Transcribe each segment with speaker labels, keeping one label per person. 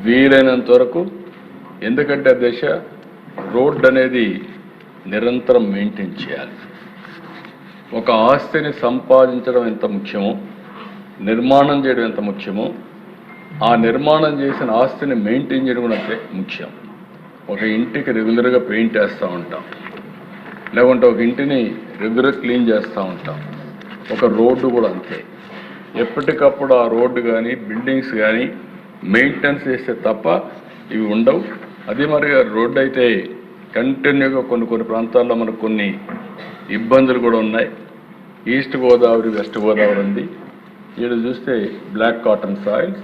Speaker 1: వీలైనంత వరకు, ఎందుకంటే దశ రోడ్ అనేది నిరంతరం మెయింటైన్ చేయాలి. ఒక ఆస్తిని సంపాదించడం ఎంత ముఖ్యమో, నిర్మాణం చేయడం ఎంత ముఖ్యమో, ఆ నిర్మాణం చేసిన ఆస్తిని మెయింటైన్ చేయడం కూడా అంతే ముఖ్యం. ఒక ఇంటికి రెగ్యులర్గా పెయింట్ వేస్తూ ఉంటాం, లేకుంటే ఒక ఇంటిని రెగ్యులర్ క్లీన్ చేస్తూ ఉంటాం. ఒక రోడ్డు కూడా అంతే. ఎప్పటికప్పుడు ఆ రోడ్డు కానీ బిల్డింగ్స్ కానీ మెయింటెనెన్స్ చేస్తే తప్ప ఇవి ఉండవు. అదే మరి రోడ్డు అయితే కంటిన్యూగా కొన్ని ప్రాంతాల్లో మనకు కొన్ని ఇబ్బందులు కూడా ఉన్నాయి. ఈస్ట్ గోదావరి, వెస్ట్ గోదావరి ఉంది. వీళ్ళు చూస్తే బ్లాక్ కాటన్ సాయిల్స్,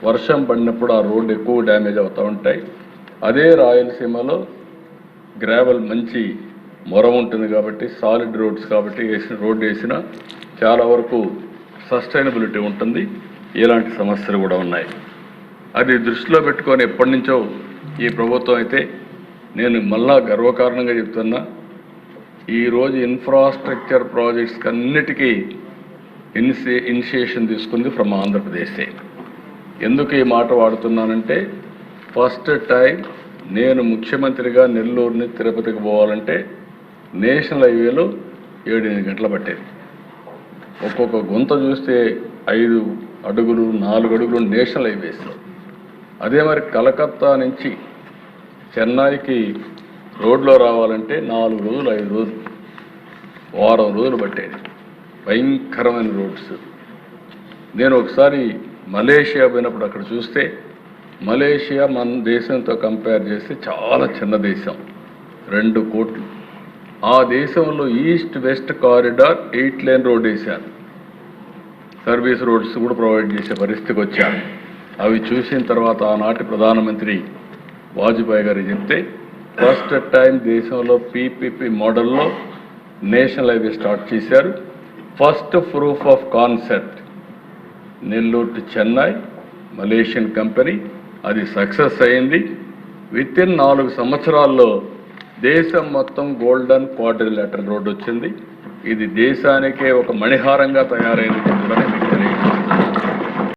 Speaker 1: వర్షం పడినప్పుడు ఆ రోడ్డు ఎక్కువ డ్యామేజ్ అవుతూ ఉంటాయి. అదే రాయలసీమలో గ్రావెల్ మంచి మొర ఉంటుంది కాబట్టి, సాలిడ్ రోడ్స్ కాబట్టి రోడ్డు వేసినా చాలా వరకు సస్టైనబిలిటీ ఉంటుంది. ఇలాంటి సమస్యలు కూడా ఉన్నాయి. అది దృష్టిలో పెట్టుకొని ఎప్పటి నుంచో ఈ ప్రభుత్వం అయితే, నేను మళ్ళా గర్వకారణంగా చెప్తున్నా, ఈరోజు ఇన్ఫ్రాస్ట్రక్చర్ ప్రాజెక్ట్స్కి అన్నిటికీ ఇనిషియేషన్ తీసుకుంది ఫ్రమ్ ఆంధ్రప్రదేశే. ఎందుకు ఈ మాట వాడుతున్నానంటే, ఫస్ట్ టైం నేను ముఖ్యమంత్రిగా నెల్లూరుని తిరుపతికి పోవాలంటే నేషనల్ హైవేలో 7-8 గంటలు పట్టేది. ఒక్కొక్క గుంత చూస్తే 5 అడుగులు 4 అడుగులు నేషనల్ హైవేస్లో. అదే మరి కలకత్తా నుంచి చెన్నైకి రోడ్లో రావాలంటే 4 రోజులు 5 రోజులు, వారం రోజులు పట్టేది. భయంకరమైన రోడ్స్. నేను ఒకసారి మలేషియా పోయినప్పుడు అక్కడ చూస్తే, మలేషియా మన దేశంతో కంపేర్ చేస్తే చాలా చిన్న దేశం, 2 కోట్లు. ఆ దేశంలో east west corridor 8 lane road వేశారు. సర్వీస్ రోడ్స్ కూడా ప్రొవైడ్ చేసే పరిస్థితికి వచ్చారు. అవి చూసిన తర్వాత ఆనాటి ప్రధానమంత్రి వాజ్పేయి గారు చెప్తే, ఫస్ట్ టైం దేశంలో పీపీపీ మోడల్లో నేషనల్ హైవే స్టార్ట్ చేశారు. First proof of concept Nellore to Chennai, Malaysian company. అది సక్సెస్ అయింది. వితిన్ 4 సంవత్సరాల్లో దేశం మొత్తం గోల్డెన్ క్వాడ్రిలేటరల్ రోడ్ వచ్చింది. ఇది దేశానికే ఒక మణిహారంగా తయారైంది.